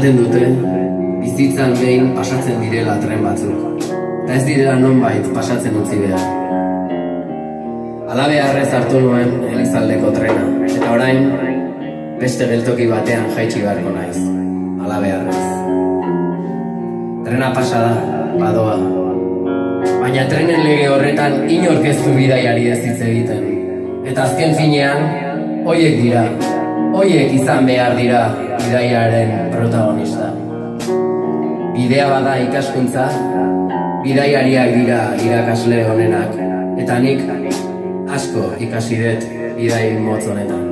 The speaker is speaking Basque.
Esaten dute, bizitzan behin pasatzen direla tren batzuk, eta ez direla nonbait pasatzen utzi behar. Halabeharrez hartu nuen Elizaldeko trena, eta orain beste geltoki batean jaitsi beharko naiz, halabeharrez. Trena pasa da, badoa, baina trenen lege horretan inork ez du bidaiari ez hitz egiten. Eta azken finean, hoiek izan behar dira bidaiaren protagonista. Bidea bada ikaskuntza, bidaiariak dira irakasle honenak, eta nik asko ikasi dut bidai motz honetan.